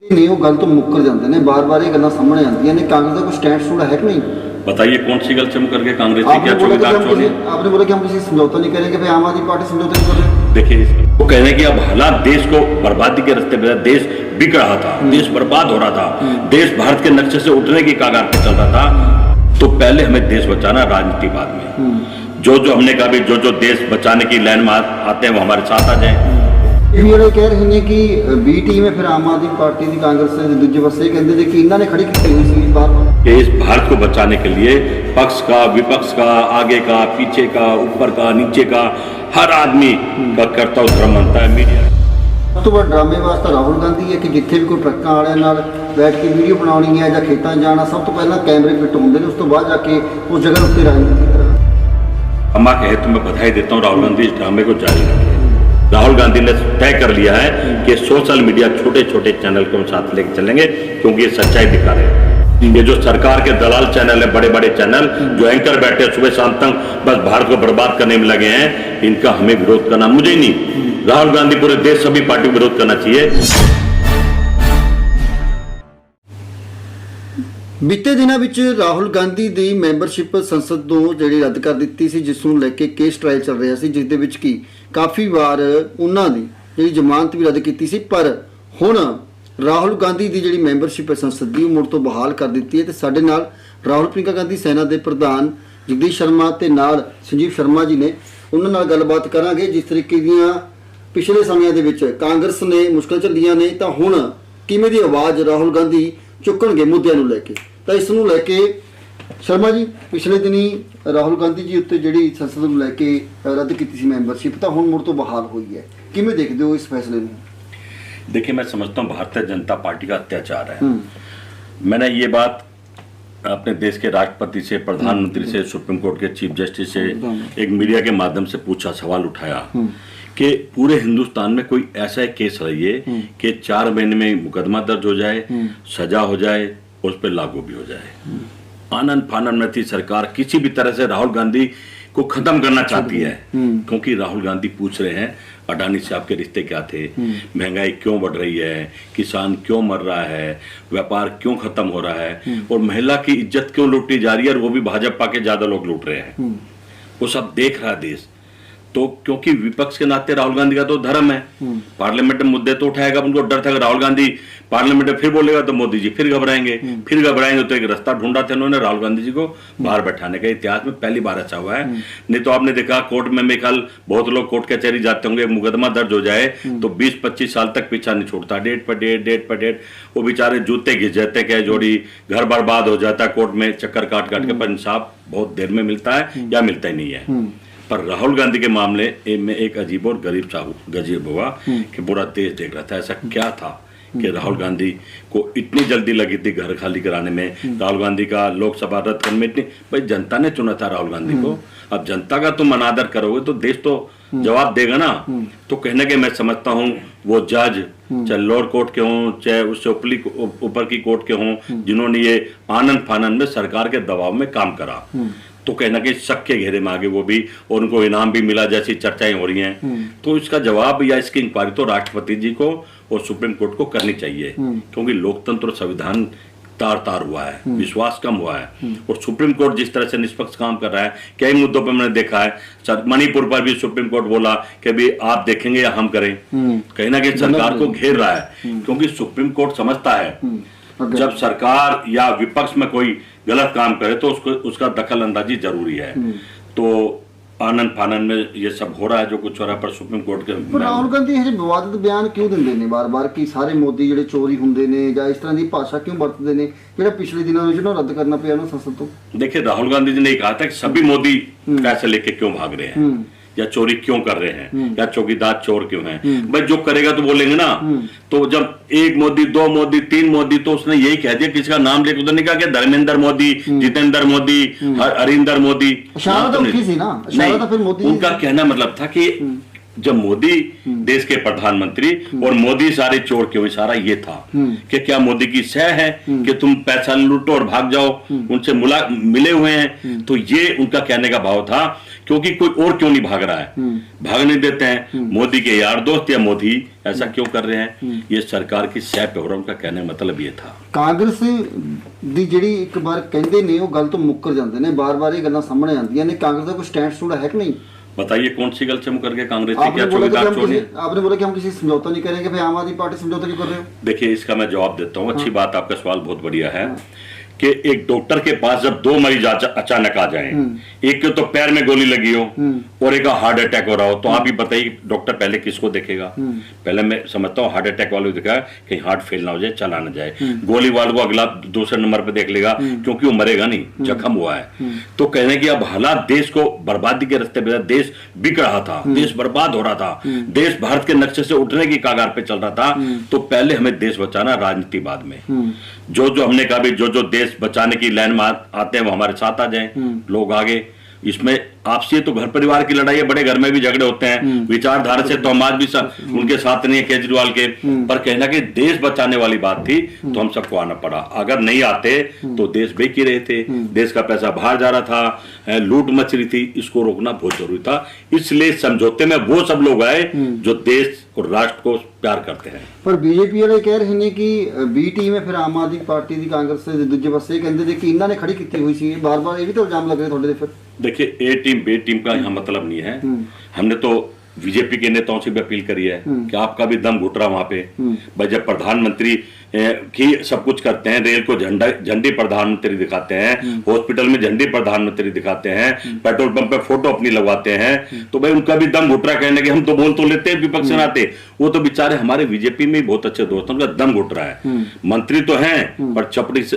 नहीं वो गल तो मुकर जाते हैं, बार बार ये गल्लां सामने आती हैं। कांग्रेस का कोई स्टैंड स्टूड है कि नहीं? बताइए कौन सी गल चम करके कांग्रेस की आपने क्या बोला कि चौकीदार हम चोरी? किसी- आपने बोला कि हम किसी समझौता नहीं करेंगे, फिर आम आदमी पार्टी समझौता नहीं कर रही। देखिए वो कह रहे हैं कि अब हालात देश को बर्बादी के रास्ते पे, देश बिक रहा था, देश बर्बाद हो रहा था, देश भारत के नक्शे से उठने की कगार पे चल रहा था। तो पहले हमें देश बचाना, राजनीति बाद में। जो जो हमने कहा भी जो देश बचाने की लाइन में आते हैं वो हमारे साथ आ जाए। ये कह रहे हैं कि बी टीम है, फिर आम आदमी पार्टी की कांग्रेस से दूजे पासे कहते हैं कि इन्होंने खड़ी की हुई सी बार इस भारत को बचाने के लिए पक्ष का, विपक्ष का, आगे का, पीछे का, ऊपर का, नीचे का, हर आदमी का कर्तव्य धर्म बनता है मीडिया। सब तो बड़ा ड्रामे वास्ता राहुल गांधी है कि जिथे भी कोई ट्रकों वाले नाल बैठ के वीडियो बनानी है या खेतों जाना, सब तो पहला कैमरे फिट होंगे ने, उस तो बाद जाके उस जगह उत्ते राजनीति करा। अम्मा कहे तो मैं बधाई देता हूँ, राहुल गांधी इस ड्रामे को जारी रखे। राहुल गांधी ने तय कर लिया है कि सोशल मीडिया छोटे छोटे चैनल को साथ लेकर चलेंगे, क्योंकि ये सच्चाई दिखा रहे हैं। ये जो सरकार के दलाल चैनल है, बड़े बड़े चैनल जो एंकर बैठे सुबह शाम तक बस भारत को बर्बाद करने में लगे हैं, इनका हमें विरोध करना, मुझे ही नहीं, राहुल गांधी पूरे देश सभी पार्टी को विरोध करना चाहिए। बीते दिनों ਵਿੱਚ ਰਾਹੁਲ ਗਾਂਧੀ ਦੀ ਮੈਂਬਰਸ਼ਿਪ ਸੰਸਦ ਤੋਂ ਜਿਹੜੀ ਰੱਦ ਕਰ ਦਿੱਤੀ ਸੀ, ਜਿਸ ਨੂੰ ਲੈ ਕੇ ਕੇਸ ਟ੍ਰਾਇਲ ਚੱਲ ਰਿਹਾ ਸੀ, ਜਿਸ ਦੇ ਵਿੱਚ ਕੀ ਕਾਫੀ ਵਾਰ ਉਹਨਾਂ ਦੀ ਜਿਹੜੀ ਜ਼ਮਾਨਤ ਵੀ ਰੱਦ ਕੀਤੀ ਸੀ। ਪਰ ਹੁਣ ਰਾਹੁਲ ਗਾਂਧੀ ਦੀ ਜਿਹੜੀ ਮੈਂਬਰਸ਼ਿਪ ਹੈ ਸੰਸਦ ਦੀ, ਉਹ ਮੁੜ ਤੋਂ ਬਹਾਲ ਕਰ ਦਿੱਤੀ ਹੈ। ਤੇ ਸਾਡੇ ਨਾਲ ਰਾਹੁਲ ਪ੍ਰਿੰਕਾ ਗਾਂਧੀ ਸੈਨਾ ਦੇ ਪ੍ਰਧਾਨ ਜਗਦੀਸ਼ ਸ਼ਰਮਾ ਤੇ ਨਾਲ ਸੰਜੀਵ ਸ਼ਰਮਾ ਜੀ ਨੇ, ਉਹਨਾਂ ਨਾਲ ਗੱਲਬਾਤ ਕਰਾਂਗੇ। ਜਿਸ ਤਰੀਕੇ ਦੀਆਂ ਪਿਛਲੇ ਸਮਿਆਂ ਦੇ ਵਿੱਚ ਕਾਂਗਰਸ ਨੇ ਮੁਸ਼ਕਲ ਝੱਲੀਆਂ ਨੇ, ਤਾਂ ਹੁਣ ਕਿਵੇਂ ਦੀ ਆਵਾਜ਼ ਰਾਹੁਲ ਗਾਂਧੀ ਚੁੱਕਣਗੇ ਮੁੱਦਿਆਂ ਨੂੰ ਲੈ ਕੇ। ਤਾਂ ਇਸ ਨੂੰ ਲੈ ਕੇ ਸ਼ਰਮਾ ਜੀ, ਪਿਛਲੇ ਦਿਨੀ ਰਾਹੁਲ ਗਾਂਧੀ ਜੀ ਉੱਤੇ ਜਿਹੜੀ ਸੰਸਦ ਨੂੰ ਲੈ ਕੇ ਰੱਦ ਕੀਤੀ ਸੀ ਮੈਂਬਰਸ਼ਿਪ, ਤਾਂ ਹੁਣ ਮੁੜ ਤੋਂ ਬਹਾਲ ਹੋਈ ਹੈ, ਕਿਵੇਂ ਦੇਖਦੇ ਹੋ ਇਸ फैसले ਨੂੰ? देखिए मैं समझता हूँ भारतीय जनता पार्टी का अत्याचार है। मैंने ये बात अपने देश के राष्ट्रपति से, प्रधानमंत्री से, सुप्रीम कोर्ट के चीफ जस्टिस से एक मीडिया के माध्यम से पूछा, सवाल उठाया कि पूरे हिंदुस्तान में कोई ऐसा एक केस रहिए कि 4 महीने में मुकदमा दर्ज हो जाए, सजा हो जाए, उस पर लागू भी हो जाए। आनंद फानन में थी सरकार, किसी भी तरह से राहुल गांधी को खत्म करना चाहती है, क्योंकि राहुल गांधी पूछ रहे हैं अडानी से आपके रिश्ते क्या थे, महंगाई क्यों बढ़ रही है, किसान क्यों मर रहा है, व्यापार क्यों खत्म हो रहा है, और महिला की इज्जत क्यों लूटी जा रही है, और वो भी भाजपा के ज्यादा लोग लूट रहे हैं। वो सब देख रहा है देश। तो क्योंकि विपक्ष के नाते राहुल गांधी का तो धर्म है, पार्लियामेंट में मुद्दे तो उठाएगा, उनको डर था कि राहुल गांधी पार्लियामेंट में फिर बोलेगा तो मोदी जी फिर घबराएंगे, तो एक रास्ता ढूंढा था उन्होंने, राहुल गांधी जी को बाहर बैठाने का। इतिहास में पहली बार ऐसा हुआ है। नहीं तो आपने देखा कोर्ट में मैं कल बहुत लोग कोर्ट कचहरी जाते होंगे, मुकदमा दर्ज हो जाए तो 20-25 साल तक पीछा नहीं छोड़ता, डेट पर डेट। वो बेचारे जूते घिस जाते, क्या जोड़ी, घर बर्बाद हो जाता है कोर्ट में चक्कर काट के, पर इंसाफ बहुत देर में मिलता है या मिलता ही नहीं है। पर राहुल गांधी के मामले में एक अजीब और गरीब हुआ कि पूरा देश देख रहा था ऐसा क्या था कि राहुल गांधी को इतनी जल्दी लगी थी घर खाली कराने में, राहुल गांधी का लोकसभा रद्द करने में। इतनी भाई जनता ने चुना था राहुल गांधी को, अब जनता का तुम अनादर करोगे तो देश तो जवाब देगा ना। तो कहने के मैं समझता हूँ वो जज चाहे लोअर कोर्ट के हों, चाहे उससे ऊपर की कोर्ट के हों, जिन्होंने ये आनंद फानन में सरकार के दबाव में काम करा, तो कहना कि शक के घेरे में आगे वो भी, और उनको इनाम भी मिला जैसी चर्चाएं हो रही हैं। तो इसका जवाब या इसकी इंक्वायरी तो राष्ट्रपति जी को और सुप्रीम कोर्ट को करनी चाहिए, क्योंकि लोकतंत्र और संविधान तार हुआ है, विश्वास कम हुआ है। और सुप्रीम कोर्ट जिस तरह से निष्पक्ष काम कर रहा है, कई मुद्दों पर मैंने देखा है, मणिपुर पर भी सुप्रीम कोर्ट बोला कि भी आप देखेंगे या हम करें, कहीं ना कहीं सरकार को घेर रहा है। क्योंकि सुप्रीम कोर्ट समझता है जब सरकार या विपक्ष में कोई गलत काम करे तो उसका दखल अंदाजी जरूरी है। तो आनंद फानन में ये सब हो रहा है जो कुछ हो रहा है, पर सुप्रीम कोर्ट के राहुल गांधी ਇਹ ਵਿਵਾਦਿਤ ਬਿਆਨ ਕਿਉਂ ਦਿੰਦੇ ਨੇ ਬਾਰ-ਬਾਰ ਕਿ ਸਾਰੇ ਮੋਦੀ ਜਿਹੜੇ ਚੋਰੀ ਹੁੰਦੇ ਨੇ, ਜਾਂ ਇਸ ਤਰ੍ਹਾਂ ਦੀ ਭਾਸ਼ਾ क्यों ਵਰਤਦੇ ਨੇ, ਜਿਹੜਾ ਪਿਛਲੇ ਦਿਨਾਂ ਵਿੱਚ ਰੱਦ करना ਪਿਆ ਉਹਨਾਂ संसद ਤੋਂ? देखिए राहुल गांधी जी ने कहा था कि सभी मोदी पैसे लेके क्यों भाग रहे हैं, या चोरी क्यों कर रहे हैं, या चौकीदार चोर क्यों हैं। भाई जो करेगा तो बोलेंगे ना। तो जब 1 मोदी, 2 मोदी, 3 मोदी, तो उसने यही कह दिया, किसी का नाम लेकर तो नहीं कहा कि धर्मेंद्र मोदी, जितेंद्र मोदी, हरिंदर मोदी। तो उनका कहना मतलब था कि जब मोदी देश के प्रधानमंत्री और मोदी सारे चोर क्यों, इशारा ये था कि क्या मोदी की सह है कि तुम पैसा लूटो और भाग जाओ, उनसे मिले हुए हैं। तो ये उनका कहने का भाव था, क्योंकि कोई और क्यों नहीं भाग रहा है, भागने देते हैं। मोदी के यार दोस्त या मोदी ऐसा क्यों कर रहे हैं, ये सरकार की सह पे हो रहा, उनका कहने का मतलब ये था। ਕਾਂਗਰਸ ਦੀ ਜਿਹੜੀ ਇੱਕ ਵਾਰ ਕਹਿੰਦੇ ਨੇ ਉਹ ਗੱਲ ਤੋਂ ਮੁੱਕਰ ਜਾਂਦੇ ਨੇ, ਬਾਰ-ਬਾਰ ਇਹ ਗੱਲਾਂ ਸਾਹਮਣੇ ਆਉਂਦੀਆਂ ਨੇ। ਕਾਂਗਰਸ ਦਾ ਕੋਈ स्टैंड स्टूड है कि नहीं? बताइए कौन सी गल से मुकर गए कांग्रेस की, क्या आपने चौकीदार आपने बोला कि हम किसी समझौता नहीं करेंगे, फिर आम आदमी पार्टी समझौता क्यों कर रहे हो? देखिए इसका मैं जवाब देता हूँ। अच्छी बात, आपका सवाल बहुत बढ़िया है कि एक डॉक्टर के पास जब दो मरीज अचानक आ जाएं, एक के तो पैर में गोली लगी हो और एक का हार्ट अटैक हो रहा हो, तो आप ही बताइए डॉक्टर पहले किसको देखेगा? पहले मैं समझता हूँ हार्ट अटैक वाले को देखा कहीं हार्ट फेल ना हो जाए, चला ना जाए। गोली वाले को अगला दूसरे नंबर पे देख लेगा, क्योंकि वो मरेगा नहीं, जख्म हुआ है। तो कहने की अब हालात देश को बर्बादी के रास्ते पे, देश बिक रहा था, देश बर्बाद हो रहा था, देश भारत के नक्शे से उठने की कगार पे चल रहा था। तो पहले हमें देश बचाना, राजनीति बाद में। जो हमने कहा भी जो देश बचाने की लाइन में आते हैं वो हमारे साथ आ जाएं, लोग आगे। इसमें आपसी तो घर परिवार की लड़ाई है, बड़े घर में भी झगड़े होते हैं, विचारधारा से तो हम आज भी उनके साथ नहीं है केजरीवाल के, पर कहना कि देश बचाने वाली बात थी तो हम सबको आना पड़ा। अगर नहीं आते तो देश बेच ही रहे थे, देश का पैसा बाहर जा रहा था, लूट मच रही थी, इसको रोकना बहुत जरूरी था। इसलिए समझौते में वो सब लोग आए जो देश और राष्ट्र को प्यार करते हैं। पर बीजेपी वाले कह रहे हैं कि बी टीम है, फिर आम आदमी पार्टी दी कांग्रेस से दूजे पासे कहते थे कि इन्होंने खड़ी की हुई सी, बार-बार ये भी तो इल्जाम लग रहे थोड़े। फिर देखिए ए टीम बी टीम का यहाँ मतलब नहीं है। हमने तो बीजेपी के नेताओं से भी अपील करी है कि आपका भी दम घुट रहा वहां पे। भाई जब प्रधानमंत्री की सब कुछ करते हैं, रेल को झंडी प्रधानमंत्री दिखाते हैं, हॉस्पिटल में झंडी प्रधानमंत्री दिखाते हैं, पेट्रोल पंप पे फोटो अपनी लगवाते हैं, तो भाई उनका भी दम घुट रहा। कहने के हम तो बोल तो लेते हैं, विपक्ष में आते, वो तो बेचारे हमारे बीजेपी में बहुत अच्छे दोस्त हैं, उनका दम घुट रहा है। मंत्री तो हैं पर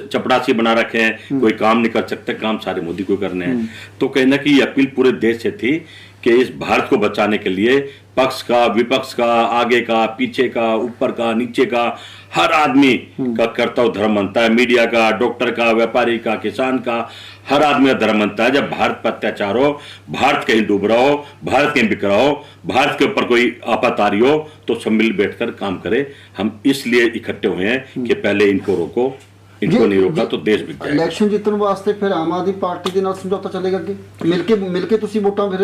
चपड़ासी बना रखे हैं, कोई काम नहीं कर सकते, काम सारे मोदी को करने हैं। तो कहना कि ये अपील पूरे देश से थी कि इस भारत को बचाने के लिए पक्ष का, विपक्ष का, आगे का, पीछे का, ऊपर का, नीचे का, हर आदमी का कर्तव्य धर्म बनता है। मीडिया का, डॉक्टर का, व्यापारी का, किसान का, हर आदमी का धर्म बनता है। जब भारत पर अत्याचार हो, भारत कहीं डूब रहा हो, भारत कहीं बिक रहा हो, भारत के ऊपर कोई आफत आ रही हो, तो सब मिल बैठकर काम करें। हम इसलिए इकट्ठे हुए हैं कि पहले इनको रोको, इनको नहीं रोका तो देश बिक जाएगा। इलेक्शन जीतने वास्ते फिर आम आदमी पार्टी के नाल समझौता चलेगा अगे, मिलके तुसी वोटां फिर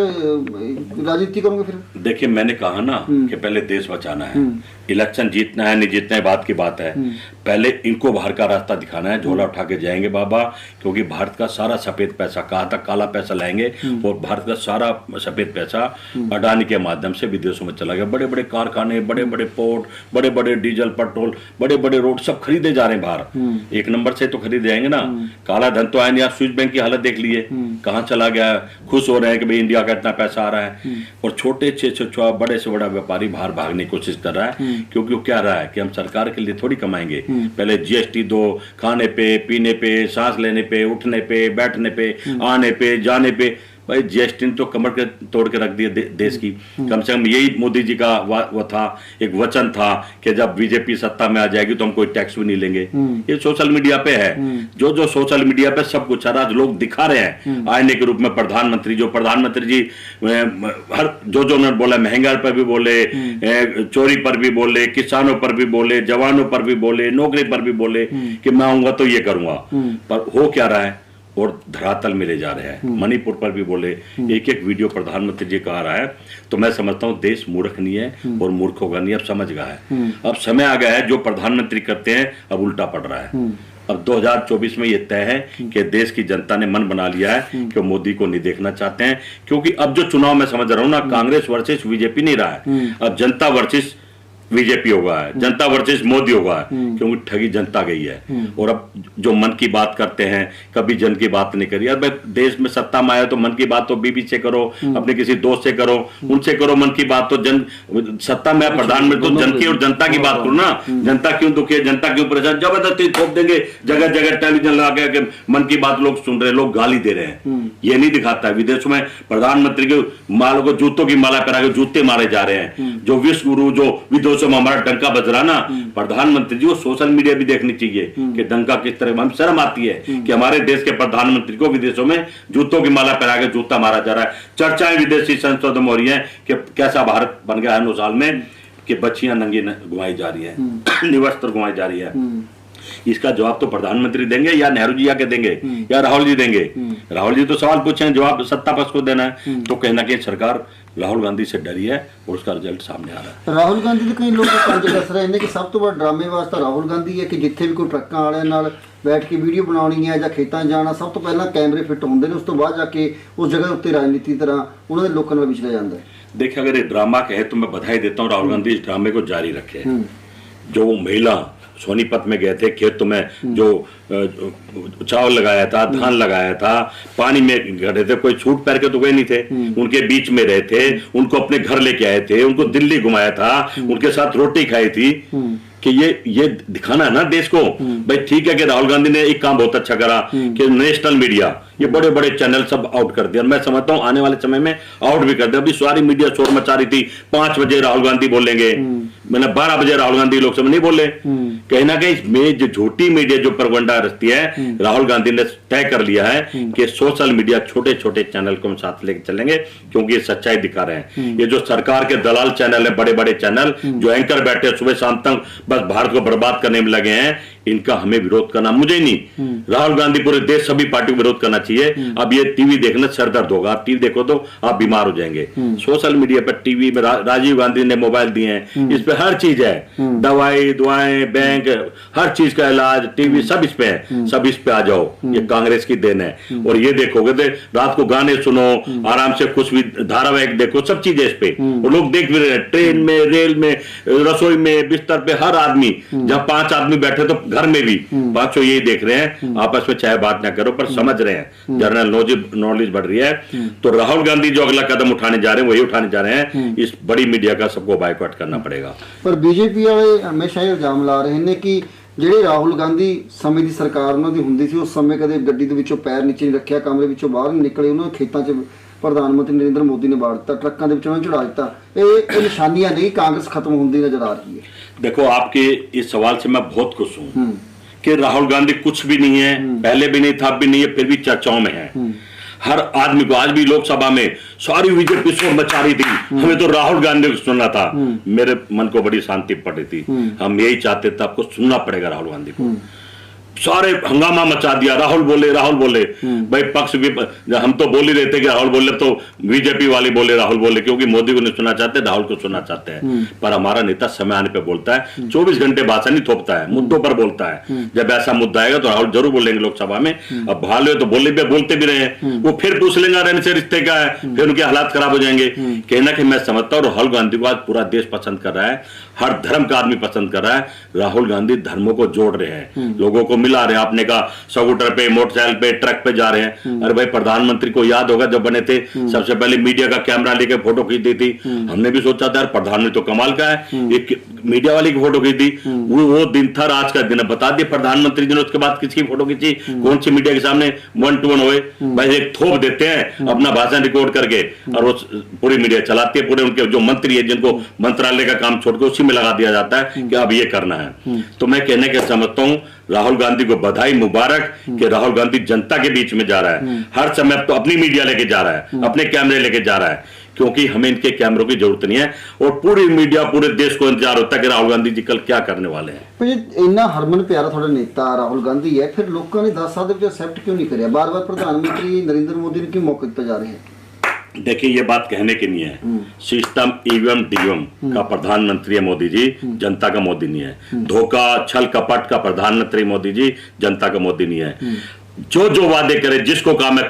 राजनीति करोगे? फिर देखिए मैंने कहा ना कि पहले देश बचाना है, इलेक्शन जीतना है नहीं जीतना है बात की बात है, पहले इनको बाहर का रास्ता दिखाना है। झोला उठा के जाएंगे बाबा, क्योंकि भारत का सारा सफेद पैसा, कहा था काला पैसा लाएंगे, और भारत का सारा सफेद पैसा अडानी के माध्यम से विदेशों में चला गया। बड़े बड़े कारखाने, बड़े बड़े पोर्ट, बड़े बड़े डीजल पेट्रोल, बड़े बड़े रोड सब खरीदे जा रहे हैं बाहर। एक नंबर से तो खरीदे जाएंगे ना। काला धन तो आया नहीं। आप स्विस बैंक की हालत देख लीजिए, कहाँ चला गया। खुश हो रहे हैं कि भाई इंडिया का इतना पैसा आ रहा है, और छोटे से बड़े से बड़ा व्यापारी बाहर भागने की कोशिश कर रहा है, क्योंकि वो क्या रहा है कि हम सरकार के लिए थोड़ी कमाएंगे, पहले जीएसटी दो, खाने पे, पीने पे, सांस लेने पे, उठने पे, बैठने पे, आने पे, जाने पे। भाई जीएसटी ने तो कमर के तोड़ के रख दिया देश की। कम से कम यही मोदी जी का वो था, एक वचन था कि जब बीजेपी सत्ता में आ जाएगी तो हम कोई टैक्स भी नहीं लेंगे। ये सोशल मीडिया पे है, जो सोशल मीडिया पे सब कुछ आज लोग दिखा रहे हैं आईने के रूप में। प्रधानमंत्री जी हर जो उन्होंने बोला, महंगाई पर भी बोले, चोरी पर भी बोले, किसानों पर भी बोले, जवानों पर भी बोले, नौकरी पर भी बोले कि मैं आऊंगा तो ये करूंगा, पर हो क्या रहा है और धरातल में ले जा रहे हैं। मणिपुर पर भी बोले, एक एक वीडियो प्रधानमंत्री जी का आ रहा है। तो मैं समझता हूं देश मूर्ख नहीं है और मूर्ख होगा नहीं, अब समझ गया है। अब समय आ गया है, जो प्रधानमंत्री करते हैं अब उल्टा पड़ रहा है। अब 2024 में यह तय है कि देश की जनता ने मन बना लिया है कि मोदी को नहीं देखना चाहते हैं, क्योंकि अब जो चुनाव मैं समझ रहा हूं ना, कांग्रेस वर्सेस बीजेपी नहीं रहा है, अब जनता वर्सेस बीजेपी होगा, जनता वर्सेस मोदी होगा, क्योंकि ठगी जनता गई है। और अब जो मन की बात करते हैं, कभी जन की बात नहीं करी। अब देश में सत्ता में आया तो मन की बात तो बीबी से करो, अपने किसी दोस्त से करो, उनसे करो मन की बात। तो जन सत्ता में प्रधानमंत्री तो जन की और जनता की बात करो ना। जनता क्यों दुखी है, जनता क्यों परेशान, जबरदस्ती थोप देंगे, जगह जगह टेलीविजन लगा के मन की बात लोग सुन रहे हैं, लोग गाली दे रहे हैं। ये नहीं दिखाता है विदेशों में प्रधानमंत्री के माल को जूतों की माला पहना के जूते मारे जा रहे हैं। जो विश्व गुरु, जो विदेश जो समय हमारा डंका बज रहा ना, प्रधानमंत्री जी को सोशल मीडिया भी देखनी चाहिए कि डंका किस तरह, हम शर्म आती है कि हमारे देश के प्रधानमंत्री को विदेशों में जूतों की माला पहना के जूता मारा जा रहा है। चर्चाएं विदेशी संसदों में हो रही है कि कैसा भारत बन गया है 9 साल में, कि बच्चियां नंगी घुमाई जा रही है, निवस्त्र घुमाई जा रही है। इसका जवाब तो प्रधानमंत्री देंगे या नेहरू जी आके देंगे या राहुल जी देंगे। राहुल जी तो सवाल पूछे, जवाब सत्ता पक्ष को देना है। तो कहीं ना कहीं सरकार राहुल गांधी से डरी है और उसका रिजल्ट सामने आ रहा है। राहुल गांधी ਦੇ ਕਈ ਲੋਕ ਪੰਜ ਦੱਸ ਰਹੇ ਨੇ ਕਿ ਸਭ ਤੋਂ ਵੱਡਾ ਡਰਾਮੇ ਵਾਸਤਾ ਰਾਹੁਲ ਗਾਂਧੀ ਹੈ ਕਿ ਜਿੱਥੇ ਵੀ ਕੋਈ ਟਰੱਕਾਂ ਵਾਲਿਆਂ ਨਾਲ ਬੈਠ ਕੇ ਵੀਡੀਓ ਬਣਾਉਣੀ ਹੈ ਜਾਂ ਖੇਤਾਂ ਜਾਣਾ, ਸਭ ਤੋਂ ਪਹਿਲਾਂ ਕੈਮਰੇ ਫਿੱਟ ਹੁੰਦੇ ਨੇ, ਉਸ ਤੋਂ ਬਾਅਦ ਜਾ ਕੇ ਉਸ ਜਗ੍ਹਾ ਉੱਤੇ ਰਾਜਨੀਤੀ ਤਰ੍ਹਾਂ ਉਹਨਾਂ ਦੇ ਲੋਕਾਂ ਨਾਲ ਵਿਚਲਿਆ ਜਾਂਦਾ ਹੈ। देखिए, अगर ये ड्रामा कहे तो मैं बधाई देता हूँ, राहुल गांधी इस ड्रामे को जारी रखे। जो महिला सोनीपत में गए थे, खेतों में जो चावल लगाया था, धान लगाया था, पानी में गए थे, कोई छूट पैर के तो गए नहीं थे, उनके बीच में रहे थे, उनको अपने घर लेके आए थे, उनको दिल्ली घुमाया था, उनके साथ रोटी खाई थी। कि ये दिखाना है ना देश को। भाई ठीक है कि राहुल गांधी ने एक काम बहुत अच्छा करा कि नेशनल मीडिया, ये बड़े बड़े चैनल सब आउट कर दिया। मैं समझता हूँ आने वाले समय में आउट भी कर दिया। अभी सारी मीडिया शोर मचा रही थी, 5 बजे राहुल गांधी बोलेंगे, मैंने 12 बजे राहुल गांधी लोकसभा नहीं बोले। कहीं ना कहीं में जो झूठी मीडिया जो प्रगंडा रचती है, राहुल गांधी ने तय कर लिया है कि सोशल मीडिया छोटे छोटे चैनल को हम साथ लेके चलेंगे, क्योंकि ये सच्चाई दिखा रहे हैं। ये जो सरकार के दलाल चैनल है, बड़े बड़े चैनल जो एंकर बैठे सुबह शाम तक बस भारत को बर्बाद करने में लगे हैं, इनका हमें विरोध करना, मुझे नहीं, राहुल गांधी पूरे देश सभी पार्टी को विरोध करना चाहिए। अब ये टीवी देखना सर दर्द होगा, आप टीवी देखो तो आप बीमार हो जाएंगे। सोशल मीडिया पर टीवी में राजीव गांधी ने मोबाइल दिए हैं, इस पे हर चीज है, दवाई दुआएं बैंक हर चीज का इलाज, टीवी सब इस पे है, सब इस पे आ जाओ। ये कांग्रेस की देन है। और ये देखोगे तो रात को गाने सुनो, आराम से कुछ भी धारावाहिक देखो, सब चीजें इस पे, और लोग देख भी रहे हैं, ट्रेन में, रेल में, रसोई में, बिस्तर पे, हर आदमी, जब 5 आदमी बैठे तो घर में भी 500 यही देख रहे हैं। आपस में चाहे बात ना करो पर समझ रहे हैं, जनरल नॉलेज बढ़ रही है। तो राहुल गांधी जो अगला कदम उठाने जा रहे हैं वही उठाने जा रहे हैं। इस बड़ी मीडिया का सबको बायकॉट करना पड़ेगा। पर बीजेपी वाले हमेशा ਇਹ ਇਲਜ਼ਾਮ ਲਾ ਰਹੇ ਨੇ ਕਿ ਜਿਹੜੇ ਰਾਹੁਲ ਗਾਂਧੀ ਸਮੇਂ ਦੀ ਸਰਕਾਰ ਉਹਨਾਂ ਦੀ ਹੁੰਦੀ ਸੀ, ਉਸ ਸਮੇਂ ਕਦੇ ਗੱਡੀ ਦੇ ਵਿੱਚੋਂ ਪੈਰ ਨੀਚੇ ਨਹੀਂ ਰੱਖਿਆ, ਕਮਰੇ ਵਿੱਚੋਂ ਬਾਹਰ ਨਹੀਂ ਨਿਕਲੇ, ਉਹਨਾਂ ਨੂੰ ਖੇਤਾਂ 'ਚ ਪ੍ਰਧਾਨ ਮੰਤਰੀ ਨਰਿੰਦਰ ਮੋਦੀ ਨੇ ਬਾੜ ਦਿੱਤਾ, ਟਰੱਕਾਂ ਦੇ ਵਿੱਚ ਉਹਨਾਂ ਨੂੰ ਚੜਾ ਦਿੱਤਾ। ਇਹ ਨਿਸ਼ਾਨੀਆਂ ਨਹੀਂ ਕਾਂਗਰਸ ਖਤਮ ਹੁੰਦੀ नजर आ रही है। देखो, आपके इस सवाल से मैं बहुत खुश हूं कि राहुल गांधी कुछ भी नहीं है, पहले भी नहीं था, अब भी नहीं है, फिर भी चर्चाओं में है। हर आदमी को, आज भी लोकसभा में सारी बीजेपी शोर मचा रही थी, हमें तो राहुल गांधी को सुनना था। मेरे मन को बड़ी शांति पड़ रही थी। हम यही चाहते थे, आपको सुनना पड़ेगा राहुल गांधी को। सारे हंगामा मचा दिया, राहुल बोले राहुल बोले। भाई पक्ष भी, हम तो बोल ही रहे थे कि राहुल बोले, तो बीजेपी वाले बोले राहुल बोले, क्योंकि मोदी को नहीं सुनना चाहते, राहुल को सुनना चाहते हैं। पर हमारा नेता समय आने पे बोलता है, 24 घंटे भाषण नहीं थोपता है, मुद्दों पर बोलता है। जब ऐसा मुद्दा आएगा तो राहुल जरूर बोलेंगे लोकसभा में। अब भाले तो बोलते भी रहे, वो फिर पूछ लेंगे रहने से रिश्ते क्या है, फिर उनके हालात खराब हो जाएंगे। कहना कि मैं समझता हूँ राहुल गांधी को आज पूरा देश पसंद कर रहा है, हर धर्म का आदमी पसंद कर रहा है। राहुल गांधी धर्मों को जोड़ रहे हैं, लोगों को मिला रहे हैं। आपने कहा स्कूटर पे, मोटरसाइकिल पे, ट्रक पे जा रहे हैं। अरे भाई, प्रधानमंत्री को याद होगा जब बने थे, सबसे पहले मीडिया का कैमरा लेके फोटो खींच दी थी। हमने भी सोचा था यार प्रधानमंत्री तो कमाल का है, एक मीडिया वाले की फोटो खींच दी। वो दिन था, आज का दिन है। बता दिए प्रधानमंत्री जी ने उसके बाद किसकी फोटो खींची, कौन सी मीडिया के सामने 1 to 1 हुए। भाई एक थोप देते हैं अपना भाषण रिकॉर्ड करके, और वो पूरी मीडिया चलाती है, पूरे उनके जो मंत्री है जिनको मंत्रालय का काम छोड़ के उसी में लगा दिया जाता है कि अब ये करना है। तो मैं कहने के समझता हूं राहुल गांधी को बधाई मुबारक कि राहुल गांधी जनता के बीच में जा रहा है। हर समय तो अपनी मीडिया लेके जा रहा है, अपने कैमरे लेके जा रहा है, क्योंकि हमें इनके कैमरों की जरूरत नहीं है। और पूरी मीडिया, पूरे देश को इंतजार होता है कि राहुल गांधी जी कल क्या करने वाले हैं। पर इन्ना हरमन प्यारा थोड़ा नेता राहुल गांधी है, फिर लोगों ने 10 साल एक्सेप्ट क्यों नहीं कराया? बार बार प्रधानमंत्री नरेंद्र मोदी ने क्यों मौके पर जा रहे हैं? देखिए, ये बात कहने की नहीं है। सिस्टम ईवीएम डीवीएम का प्रधानमंत्री है मोदी जी, जनता का मोदी नहीं है। धोखा छल कपट का प्रधानमंत्री मोदी जी, जनता का मोदी नहीं है। जो वादे करे, जिसको कहा मैं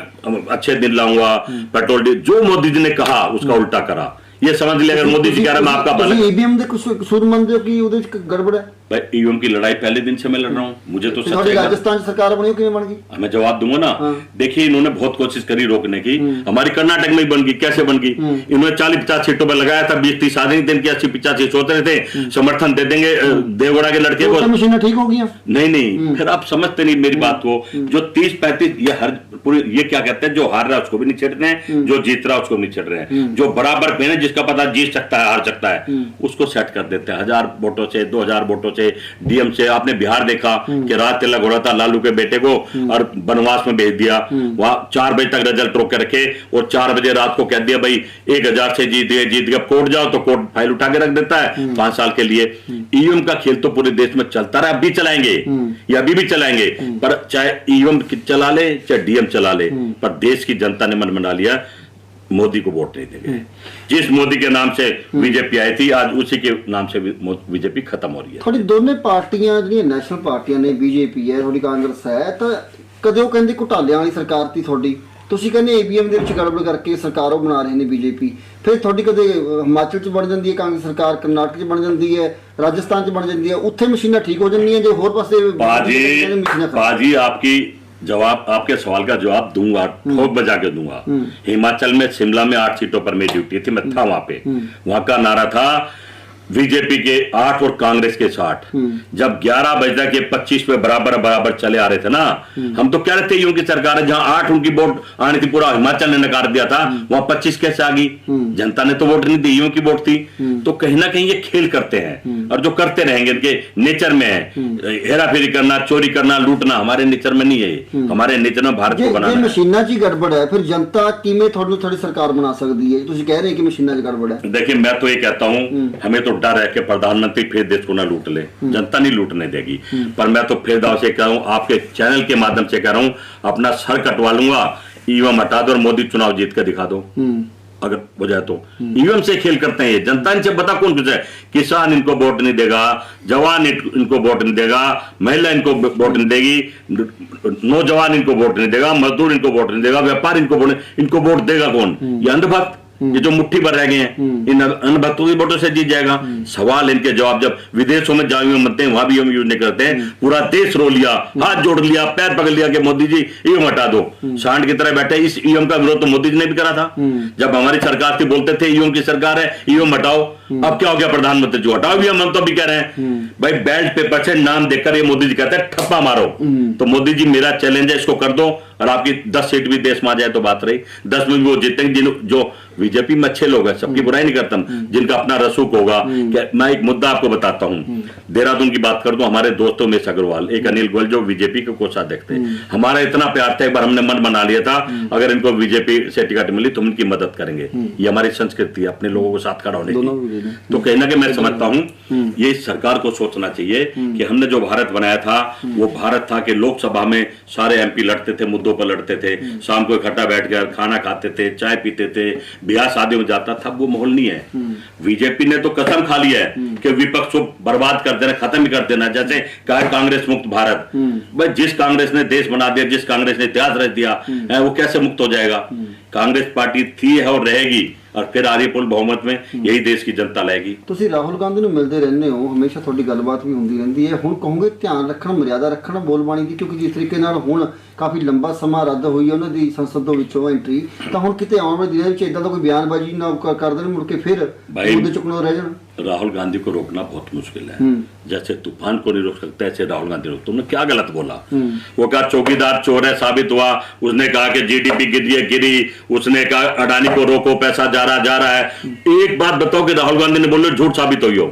अच्छे दिन लाऊंगा, पेट्रोल जो मोदी जी ने कहा उसका उल्टा करा। ये समझ लिया, अगर मोदी जी कह रहे मैं आपका भला, ईवीएम ਦੇ ਕਸੂਰ ਮੰਨਦੇ ਹੋ ਕਿ ਉਹਦੇ ਵਿੱਚ गड़बड़ है? भाई ईवीएम की लड़ाई पहले दिन से मैं लड़ रहा हूँ, मुझे तो राजस्थान सरकार बनी क्यों बन गई? मैं जवाब दूंगा ना। देखिए, इन्होंने बहुत कोशिश करी रोकने की, हमारी कर्नाटक में ही बन गई। कैसे बन गई? इन्होंने 40-50 सीटों पर लगाया था, 20-30 आदमी दिन की 80-85 सोच रहे थे समर्थन दे देंगे देवगौड़ा के लड़के को। मशीनें ठीक हो गई? नहीं, फिर आप समझते नहीं मेरी बात को। जो 30-35 ये हर पूरे, ये क्या कहते हैं, जो हार रहा है उसको भी नहीं छेड़ रहे हैं, जो जीत रहा है उसको नहीं छेड़ रहे हैं, जो बराबर पे है, जिस जिसका पता जीत सकता है हार सकता है उसको सेट कर देते हैं 1000 वोटों से 2000 वोटों से डीएम से। आपने बिहार देखा कि रात तिलक हो रहा था लालू के बेटे को और बनवास में भेज दिया, वहां 4 बजे तक रिजल्ट रोक के रखे और 4 बजे रात को कह दिया भाई 1000 से जीत गए कोर्ट जाओ, तो कोर्ट फाइल उठा के रख देता है 5 साल के लिए। ईवीएम का खेल तो पूरे देश में चलता रहा, अभी चलाएंगे या अभी भी चलाएंगे, पर चाहे ईवीएम चला ले चाहे डीएम चला ले, पर देश की जनता ने मन बना लिया मोदी को वोट नहीं देंगे। जिस मोदी के नाम से बीजेपी आई थी आज उसी के नाम से बीजेपी खत्म हो रही है। थोड़ी दोनों पार्टियां ਜਿਹੜੀਆਂ ਨੈਸ਼ਨਲ ਪਾਰਟੀਆਂ ਨੇ बीजेपी है थोड़ी कांग्रेस है, ਤਾਂ ਕਦੇ ਉਹ ਕਹਿੰਦੇ ਘੁਟਾਲਿਆਂ ਵਾਲੀ ਸਰਕਾਰ ਤੀ ਤੁਹਾਡੀ, ਤੁਸੀਂ ਕਹਿੰਦੇ ਏਬੀਐਮ ਦੇ ਵਿੱਚ ਗੜਬੜ ਕਰਕੇ ਸਰਕਾਰ ਉਹ ਬਣਾ ਰਹੇ ਨੇ बीजेपी, ਫਿਰ ਤੁਹਾਡੀ ਕਦੇ ਹਿਮਾਚਲ 'ਚ ਬਣ ਜਾਂਦੀ ਹੈ ਕਾਂਗਰਸ ਸਰਕਾਰ, ਕਰਨਾਟਕ 'ਚ ਬਣ ਜਾਂਦੀ ਹੈ, राजस्थान 'ਚ ਬਣ ਜਾਂਦੀ ਹੈ, ਉੱਥੇ ਮਸ਼ੀਨਾਂ ਠੀਕ ਹੋ ਜਾਂਦੀਆਂ ਜੇ ਹੋਰ ਪਾਸੇ बाजी आपकी जवाब आपके सवाल का जवाब दूंगा, ठोक बजा के दूंगा। हिमाचल में शिमला में 8 सीटों पर मेरी ड्यूटी थी, मैं था वहां पे, वहां का नारा था बीजेपी के 8 और कांग्रेस के 60। जब 11 बजे तक 25 पे बराबर चले आ रहे थे ना, हम तो कह रहे थे उनकी सरकार है, जहां 8 उनकी वोट आनी थी पूरा हिमाचल ने नकार दिया था, वहां 25 कैसे आ गई? जनता ने तो वोट नहीं दी, यूं की वोट थी। तो कहीं ना कहीं ये खेल करते हैं और जो करते रहेंगे, इनके नेचर में है हेरा फेरी करना, चोरी करना, लूटना, हमारे नेचर में नहीं है। हमारे नेचर में भारत को बनाना मशीना ची गड़बड़ है, फिर जनता किमें थोड़ी सरकार बना सकती है? तुम कह रहे हैं कि मशीना ची गड़बड़ है। देखिए मैं तो ये कहता हूँ हमें तो डर है कि प्रधानमंत्री फिर देश को ना लूट ले, जनता नहीं लूटने देगी। पर मैं तो फिर दाव से कह रहा हूँ, आपके चैनल के माध्यम से कह रहा हूँ, अपना सर कटवा लूंगा, ईवीएम हटा दो और मोदी चुनाव जीत कर दिखा दो अगर हो जाए तो। ईवीएम से खेल करते हैं ये, जनता इनसे बता कौन कुछ है? किसान इनको वोट नहीं देगा, जवान इनको वोट नहीं देगा, महिला इनको वोट नहीं देगी, नौजवान इनको वोट नहीं देगा, मजदूर इनको वोट नहीं देगा, व्यापारी इनको वोट देगा कौन? ये अंधभक्त, ये जो मुट्ठी भर रह गए हैं, इन अनभक्तों की वोटों से जीत जाएगा। सवाल इनके जवाब जब विदेशों में जाओ मत हैं, वहां भी हम यूज नहीं करते हैं, पूरा देश रो लिया, हाथ जोड़ लिया, पैर पकड़ लिया कि मोदी जी ईवीएम हटा दो। सांड की तरह बैठे। इस ईवीएम का विरोध तो मोदी जी ने भी करा था, जब हमारी सरकार थी बोलते थे ईवीएम की सरकार है, ईवीएम हटाओ। अब क्या हो गया? प्रधानमंत्री जो हटाओ ईवीएम, हम तो अभी कह रहे हैं भाई बैलेट पेपर से नाम देखकर ये मोदी जी कहते हैं ठप्पा मारो। तो मोदी जी मेरा चैलेंज है, इसको कर दो और आपकी 10 सीट भी देश में आ जाए तो बात रही। 10 में भी वो जीतेंगे जो बीजेपी में अच्छे लोग हैं, सबकी बुराई नहीं करता, जिनका अपना रसूख होगा। मैं एक मुद्दा आपको बताता हूँ, देहरादून की बात कर दूं, हमारे दोस्तों में अग्रवाल, एक अनिल गोयल जो बीजेपी के कोषाध्यक्ष थे, हमारा इतना प्यार था, एक बार हमने मन बना लिया था अगर इनको बीजेपी से टिकट मिली तो उनकी मदद करेंगे। ये हमारी संस्कृति है, अपने लोगों को साथ खड़ा होने की। तो कहीं ना कहीं मैं समझता हूँ ये सरकार को सोचना चाहिए कि हमने जो भारत बनाया था वो भारत था कि लोकसभा में सारे एमपी लड़ते थे, मुद्दों पर लड़ते थे, शाम को इकट्ठा बैठकर खाना खाते थे, चाय पीते थे, ब्याह शादी में जाता था। वो माहौल नहीं है। बीजेपी ने तो कसम खा लिया है कि विपक्ष को बर्बाद कर देना, खत्म ही कर देना, जैसे कहा कांग्रेस मुक्त भारत। भाई जिस कांग्रेस ने देश बना दिया, जिस कांग्रेस ने इतिहास रच दिया, वो कैसे मुक्त हो जाएगा? कांग्रेस पार्टी थी है और रहेगी, और फिर आर्यपुल बहुमत में यही देश की जनता लाएगी। ਤੁਸੀਂ ਰਾਹੁਲ ਗਾਂਧੀ ਨੂੰ ਮਿਲਦੇ ਰਹਿੰਦੇ ਹੋ, ਹਮੇਸ਼ਾ ਤੁਹਾਡੀ ਗੱਲਬਾਤ ਵੀ ਹੁੰਦੀ ਰਹਿੰਦੀ ਹੈ, ਹੁਣ ਕਹੋਗੇ ਧਿਆਨ ਰੱਖਣ, ਮਰਿਆਦਾ ਰੱਖਣ ਬੋਲਬਾਣੀ ਦੀ, ਕਿਉਂਕਿ ਜਿਸ ਤਰੀਕੇ ਨਾਲ ਹੁਣ ਕਾਫੀ ਲੰਬਾ ਸਮਾਂ ਰੱਦ ਹੋਈ ਹੈ ਉਹਨਾਂ ਦੀ ਸੰਸਦ ਦੇ ਵਿੱਚੋਂ ਐਂਟਰੀ, ਤਾਂ ਹੁਣ ਕਿਤੇ ਆਉਣ ਵਾਲੇ ਦਿਨਾਂ ਵਿੱਚ ਇਦਾਂ ਦਾ ਕੋਈ ਬਿਆਨਬਾਜ਼ੀ ਨਾ ਕਰ ਦੇਣ ਮੁੜ ਕੇ ਫਿਰ ਮੁੱਦੇ ਚੁੱਕਣੋਂ ਰਹਿ ਜਾਣ। राहुल गांधी को रोकना बहुत मुश्किल है। जैसे तूफान को नहीं रोक सकता ऐसे राहुल गांधी रोक। तुमने क्या गलत बोला? वो कहा चौकीदार चोर है साबित हुआ, उसने कहा कि जीडीपी गिरी, उसने कहा अडानी को रोको पैसा जा रहा है। एक बात बताओ कि राहुल गांधी ने बोले झूठ साबित हुई हो?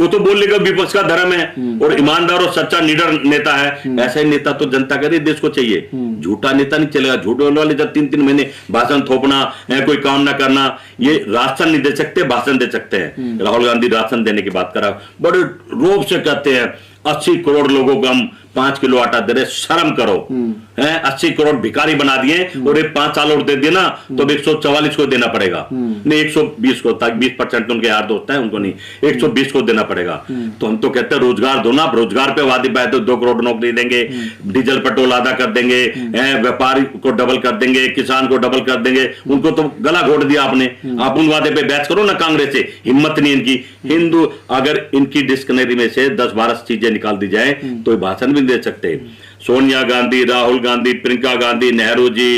वो तो बोलने का विपक्ष का धर्म है और ईमानदार और सच्चा निडर नेता है। ऐसा ही नेता तो जनता कह रही देश को चाहिए। झूठा नेता नहीं चलेगा। झूठ बोलने वाले जब 3-3 महीने भाषण थोपना है, कोई काम ना करना, ये राशन नहीं दे सकते, भाषण दे सकते हैं। राहुल गांधी राशन देने की बात करा, बड़े रोब से कहते हैं 80 करोड़ लोगों को हम 5 किलो आटा दे रहे, शर्म करो। हैं 80 करोड़ भिखारी बना दिए और एक 5 साल और दे दिए ना तो 144 को देना पड़ेगा, नहीं 120 को, ताकि 20% उनके यार दोस्त हैं उनको नहीं, 120 को देना पड़ेगा। तो हम तो कहते हैं रोजगार दो ना, रोजगार पे वादे पाए तो 2 करोड़ नौकरी देंगे, डीजल पेट्रोल आधा कर देंगे, व्यापारी को डबल कर देंगे, किसान को डबल कर देंगे। उनको तो गला घोट दिया आपने। आप उन वादे पे बहस करो ना कांग्रेस से, हिम्मत नहीं इनकी। हिंदू अगर इनकी डिक्शनरी में से 10-12 चीजें निकाल दी जाए तो भाषण भी दे सकते। सोनिया गांधी, राहुल गांधी, प्रियंका गांधी, नेहरू जी,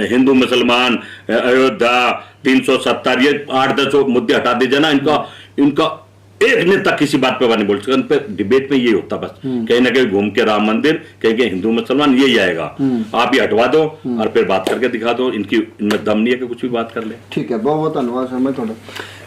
हिंदू मुसलमान, अयोध्या, 370, ये 8-10 मुद्दे हटा दीजिए ना, इनका एक नेता किसी बात पे नहीं बोल सकता। उन पे डिबेट में ये होता बस, कहीं ना कहीं घूम के राम मंदिर, कहीं हिंदू मुसलमान, यही आएगा। आप ये हटवा दो और फिर बात करके दिखा दो, इनमें दम नहीं है कि कुछ भी बात कर ले। ठीक है, बहुत बहुत ਧੰਨਵਾਦ ਸਰ ਮੈਂ ਤੁਹਾਡਾ।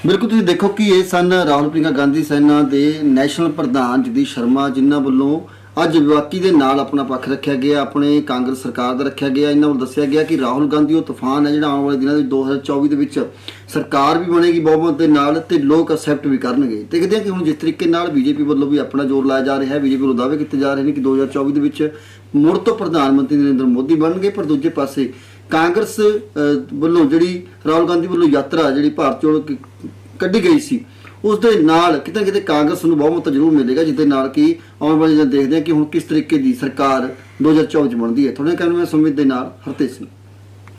ਬਿਲਕੁਲ ਤੁਸੀਂ ਦੇਖੋ ਕਿ ਇਹ ਸਨ ਰਾਹੁਲ ਪ੍ਰਿੰਕਾ ਗਾਂਧੀ ਸੈਨਾ ਦੇ ਨੈਸ਼ਨਲ ਪ੍ਰਧਾਨ ਜਗਦੀਸ਼ ਸ਼ਰਮਾ, ਜਿਨ੍ਹਾਂ ਵੱਲੋਂ ਅੱਜ ਵਿਵਾਕੀ ਦੇ ਨਾਲ ਆਪਣਾ ਪੱਖ ਰੱਖਿਆ ਗਿਆ, ਆਪਣੇ ਕਾਂਗਰਸ ਸਰਕਾਰ ਦਾ ਰੱਖਿਆ ਗਿਆ। ਇਹਨਾਂ ਵੱਲੋਂ ਦੱਸਿਆ ਗਿਆ ਕਿ ਰਾਹੁਲ ਗਾਂਧੀ ਉਹ ਤੂਫਾਨ ਹੈ ਜਿਹੜਾ ਆਉਣ ਵਾਲੇ ਦਿਨਾਂ ਦੇ 2024 ਦੇ ਵਿੱਚ ਸਰਕਾਰ ਵੀ ਬਣੇਗੀ ਬਹੁਮਤ ਦੇ ਨਾਲ ਤੇ ਲੋਕ ਅਸੈਪਟ ਵੀ ਕਰਨਗੇ। ਦੇਖਦੇ ਹਾਂ ਕਿ ਹੁਣ ਜਿਸ ਤਰੀਕੇ ਨਾਲ ਬੀਜੇਪੀ ਵੱਲੋਂ ਵੀ ਆਪਣਾ ਜ਼ੋਰ ਲਾਇਆ ਜਾ ਰਿਹਾ ਹੈ, ਬੀਜੇਪੀ ਵੱਲੋਂ ਦਾਅਵੇ ਕੀਤੇ ਜਾ ਰਹੇ ਨੇ ਕਿ 2024 ਦੇ ਵਿੱਚ ਮੁੜ ਤੋਂ ਪ੍ਰਧਾਨ ਮੰਤਰੀ ਨਰਿੰਦਰ ਮੋਦੀ ਬਣਨਗੇ, ਪਰ ਦੂਜੇ ਪਾਸੇ ਕਾਂਗਰਸ ਵੱਲੋਂ ਜਿਹੜੀ ਰਾਹੁਲ ਗਾਂਧੀ ਵੱਲੋਂ ਯਾਤਰਾ ਜਿਹੜੀ ਭਾਰਤ ਚੋਂ ਕੱਢੀ ਗਈ ਸੀ, ਉਸ ਦੇ ਨਾਲ ਕਿਤੇ ਨਾ ਕਿਤੇ ਕਾਂਗਰਸ ਨੂੰ ਬਹੁਮਤ ਜ਼ਰੂਰ ਮਿਲੇਗਾ, ਜਿਹਦੇ ਨਾਲ ਕਿ ਆਉਣ ਵਾਲੇ ਦਿਨ ਦੇਖਦੇ ਹਾਂ ਕਿ ਹੁਣ ਕਿਸ ਤਰੀਕੇ ਦੀ ਸਰਕਾਰ 2024 ਚ ਬਣਦੀ ਹੈ। ਤੁਹਾਡੇ ਕਹਿਣ ਮੈਂ ਸੁਮਿਤ ਦੇ ਨਾਲ ਹਰਤੇਜ ਸਿੰਘ।